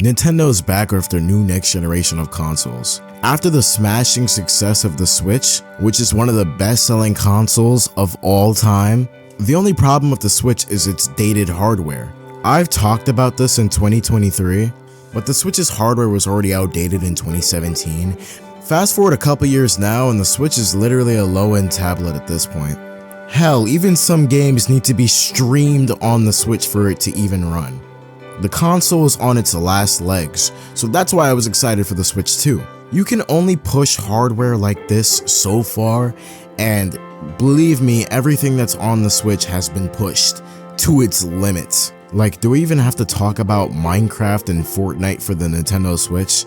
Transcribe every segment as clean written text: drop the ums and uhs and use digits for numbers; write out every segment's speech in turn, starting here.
Nintendo's back with their new next generation of consoles. After the smashing success of the Switch, which is one of the best-selling consoles of all time, the only problem with the Switch is its dated hardware. I've talked about this in 2023, but the Switch's hardware was already outdated in 2017. Fast forward a couple years now and the Switch is literally a low-end tablet at this point. Hell, even some games need to be streamed on the Switch for it to even run. The console is on its last legs, so that's why I was excited for the Switch 2. You can only push hardware like this so far, and believe me, everything that's on the Switch has been pushed to its limits. Like, do we even have to talk about Minecraft and Fortnite for the Nintendo Switch?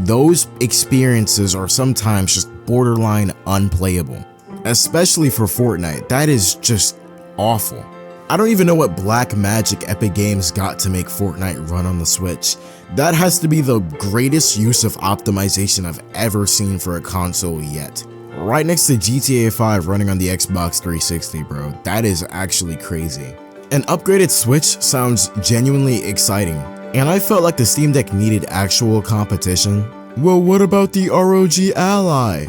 Those experiences are sometimes just borderline unplayable. Especially for Fortnite, that is just awful. I don't even know what black magic Epic Games got to make Fortnite run on the Switch. That has to be the greatest use of optimization I've ever seen for a console yet. Right next to GTA 5 running on the Xbox 360, bro. That is actually crazy. An upgraded Switch sounds genuinely exciting, and I felt like the Steam Deck needed actual competition. Well, what about the ROG Ally?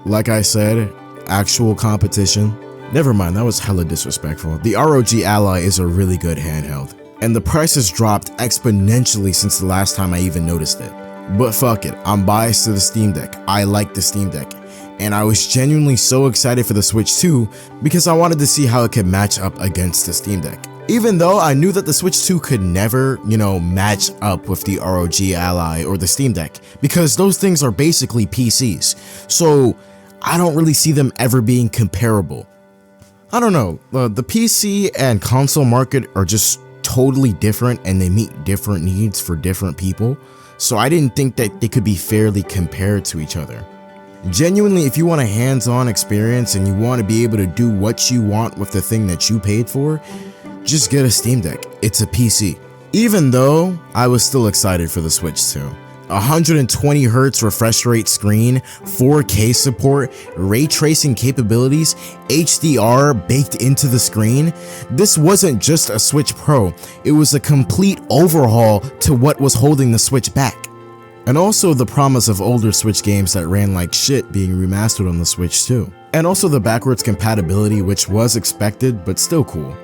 Like I said, actual competition. Never mind, that was hella disrespectful. The ROG Ally is a really good handheld, and the price has dropped exponentially since the last time I even noticed it. But fuck it, I'm biased to the Steam Deck. I like the Steam Deck, and I was genuinely so excited for the Switch 2 because I wanted to see how it could match up against the Steam Deck. Even though I knew that the Switch 2 could never, match up with the ROG Ally or the Steam Deck, because those things are basically PCs, so I don't really see them ever being comparable. I don't know, the PC and console market are just totally different and they meet different needs for different people, so I didn't think that they could be fairly compared to each other. Genuinely, if you want a hands-on experience and you want to be able to do what you want with the thing that you paid for, just get a Steam Deck. It's a PC. Even though I was still excited for the Switch 2. 120Hz refresh rate screen, 4K support, ray tracing capabilities, HDR baked into the screen. This wasn't just a Switch Pro, it was a complete overhaul to what was holding the Switch back. And also the promise of older Switch games that ran like shit being remastered on the Switch too. And also the backwards compatibility, which was expected but still cool.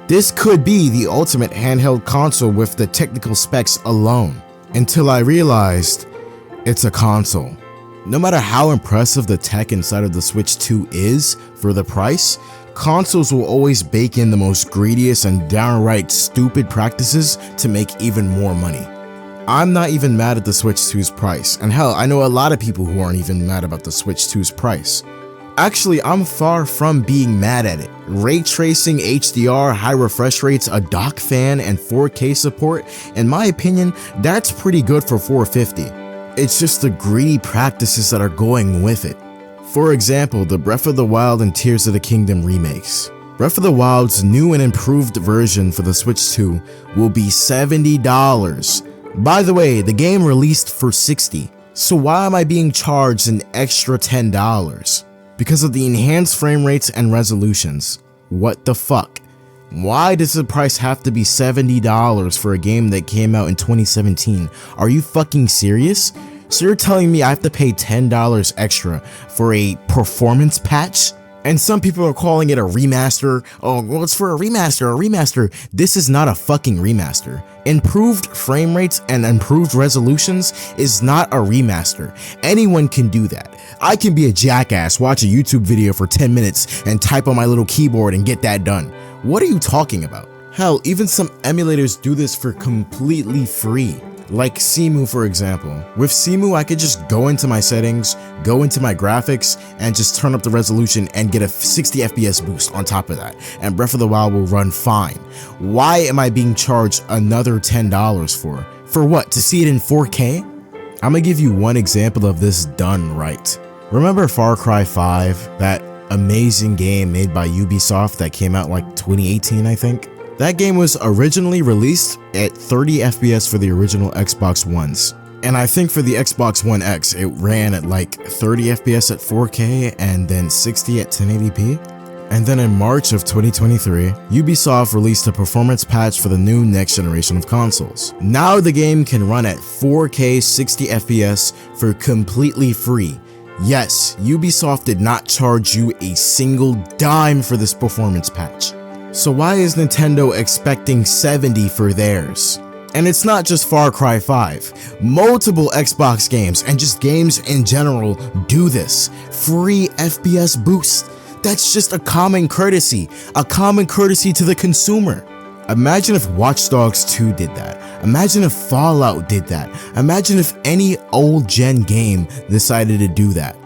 This could be the ultimate handheld console with the technical specs alone. Until I realized it's a console. No matter how impressive the tech inside of the Switch 2 is for the price, consoles will always bake in the most greediest and downright stupid practices to make even more money. I'm not even mad at the Switch 2's price, and hell, I know a lot of people who aren't even mad about the Switch 2's price. Actually, I'm far from being mad at it. Ray tracing, HDR, high refresh rates, a dock fan, and 4K support, in my opinion, that's pretty good for $450. It's just the greedy practices that are going with it. For example, the Breath of the Wild and Tears of the Kingdom remakes. Breath of the Wild's new and improved version for the Switch 2 will be $70. By the way, the game released for $60, so why am I being charged an extra $10? Because of the enhanced frame rates and resolutions. What the fuck? Why does the price have to be $70 for a game that came out in 2017? Are you fucking serious? So you're telling me I have to pay $10 extra for a performance patch? And some people are calling it a remaster. Oh, well, it's for a remaster. This is not a fucking remaster. Improved frame rates and improved resolutions is not a remaster. Anyone can do that. I can be a jackass, watch a YouTube video for 10 minutes and type on my little keyboard and get that done. What are you talking about? Hell, even some emulators do this for completely free. Like Cemu, for example. With Cemu, I could just go into my settings, go into my graphics, and just turn up the resolution and get a 60 FPS boost on top of that. And Breath of the Wild will run fine. Why am I being charged another $10 for? For what? To see it in 4K? I'm gonna give you one example of this done right. Remember Far Cry 5? That amazing game made by Ubisoft that came out like 2018, I think? That game was originally released at 30 FPS for the original Xbox Ones. And I think for the Xbox One X, it ran at like 30 FPS at 4K and then 60 at 1080p. And then in March of 2023, Ubisoft released a performance patch for the new next generation of consoles. Now the game can run at 4K 60 FPS for completely free. Yes, Ubisoft did not charge you a single dime for this performance patch. So why is Nintendo expecting $70 for theirs? And it's not just Far Cry 5. Multiple Xbox games and just games in general do this. Free FPS boost. That's just a common courtesy to the consumer. Imagine if Watch Dogs 2 did that. Imagine if Fallout did that. Imagine if any old gen game decided to do that.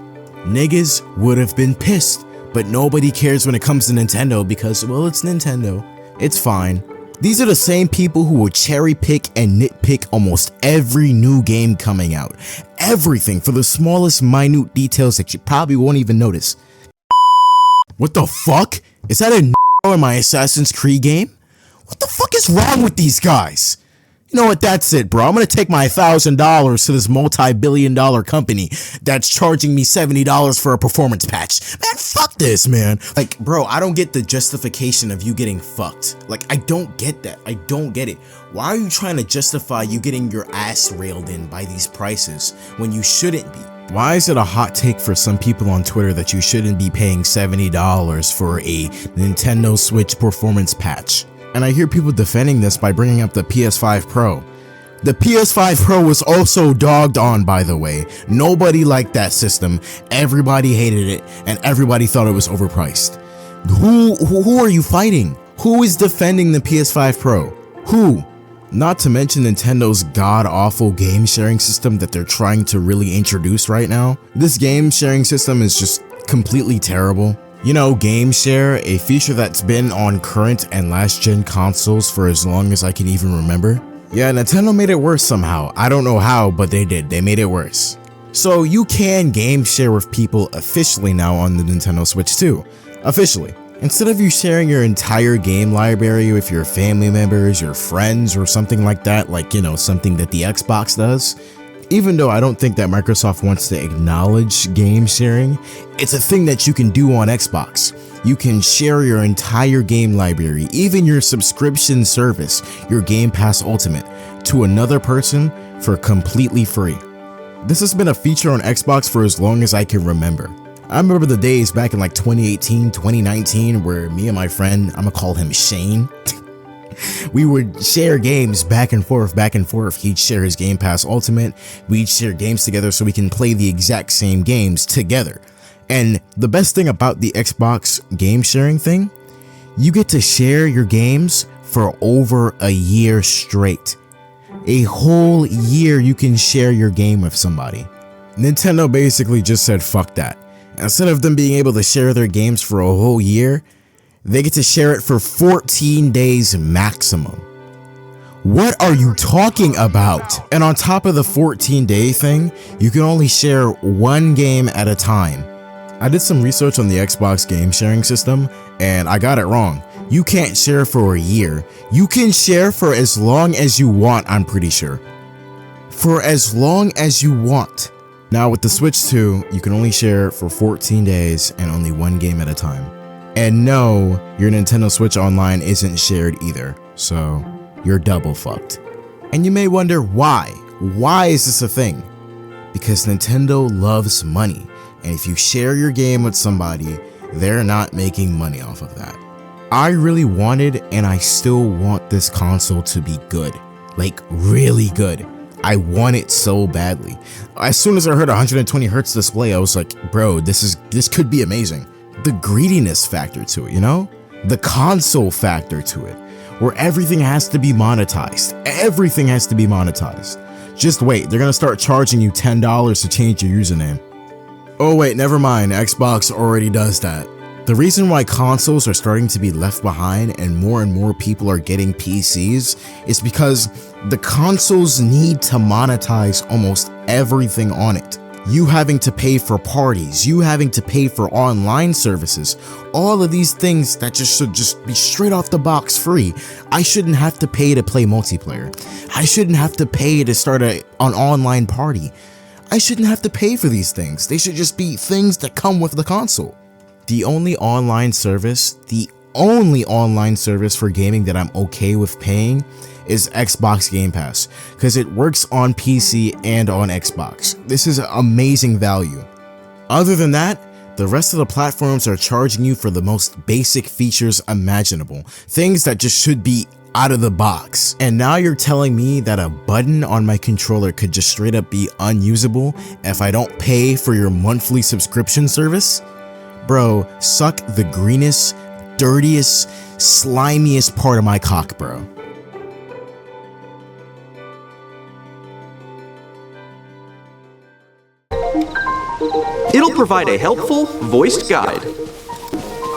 Niggas would have been pissed, but nobody cares when it comes to Nintendo because, well, it's Nintendo. It's fine. These are the same people who will cherry pick and nitpick almost every new game coming out. Everything, for the smallest minute details that you probably won't even notice. What the fuck? Is that a in my Assassin's Creed game? What the fuck is wrong with these guys? You know what, that's it, bro. I'm gonna take my $1,000 to this multi-billion-dollar company that's charging me $70 for a performance patch. Man, fuck this, man. Like, bro, I don't get the justification of you getting fucked. Like, I don't get that. I don't get it. Why are you trying to justify you getting your ass railed in by these prices when you shouldn't be? Why is it a hot take for some people on Twitter that you shouldn't be paying $70 for a Nintendo Switch performance patch? And I hear people defending this by bringing up the PS5 Pro. The PS5 Pro was also dogged on, by the way. Nobody liked that system, everybody hated it, and everybody thought it was overpriced. Who are you fighting? Who is defending the PS5 Pro? Who? Not to mention Nintendo's god-awful game sharing system that they're trying to really introduce right now. This game sharing system is just completely terrible. You know, Game Share, a feature that's been on current and last gen consoles for as long as I can even remember. Yeah, Nintendo made it worse somehow. I don't know how, but they did. They made it worse. So you can game share with people officially now on the Nintendo Switch too. Officially. Instead of you sharing your entire game library with your family members, your friends, or something like that, like, you know, something that the Xbox does. Even though I don't think that Microsoft wants to acknowledge game sharing, it's a thing that you can do on Xbox. You can share your entire game library, even your subscription service, your Game Pass Ultimate, to another person for completely free. This has been a feature on Xbox for as long as I can remember. I remember the days back in like 2018, 2019, where me and my friend, I'm gonna call him Shane, we would share games back and forth. He'd share his Game Pass Ultimate. We'd share games together so we can play the exact same games together. And the best thing about the Xbox game sharing thing, you get to share your games for over a year straight. A whole year you can share your game with somebody. Nintendo basically just said fuck that. Instead of them being able to share their games for a whole year, they get to share it for 14 days maximum. What are you talking about? And on top of the 14-day thing, you can only share one game at a time. I did some research on the Xbox game sharing system, and I got it wrong. You can't share for a year. You can share for as long as you want, I'm pretty sure. For as long as you want. Now with the Switch 2, you can only share for 14 days and only one game at a time. And no, your Nintendo Switch Online isn't shared either, so you're double fucked. And you may wonder why. Why is this a thing? Because Nintendo loves money, and if you share your game with somebody, they're not making money off of that. I really wanted, and I still want this console to be good. Like, really good. I want it so badly. As soon as I heard 120 Hz display, I was like, bro, this could be amazing. The greediness factor to it, you know? The console factor to it, where everything has to be monetized. Everything has to be monetized. Just wait, they're gonna start charging you $10 to change your username. Oh wait, never mind, Xbox already does that. The reason why consoles are starting to be left behind and more people are getting PCs is because the consoles need to monetize almost everything on it. You having to pay for parties, you having to pay for online services, all of these things that should just be straight off the box free. I shouldn't have to pay to play multiplayer. I shouldn't have to pay to start an online party. I shouldn't have to pay for these things. They should just be things that come with the console. The only online service for gaming that I'm okay with paying is Xbox Game Pass, because it works on PC and on Xbox. This is amazing value. Other than that, the rest of the platforms are charging you for the most basic features imaginable, things that just should be out of the box. And now you're telling me that a button on my controller could just straight up be unusable if I don't pay for your monthly subscription service? Bro, suck the greenest, dirtiest, slimiest part of my cock, bro. It'll provide a helpful, voiced guide.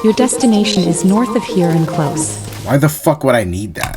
Your destination is north of here and close. Why the fuck would I need that?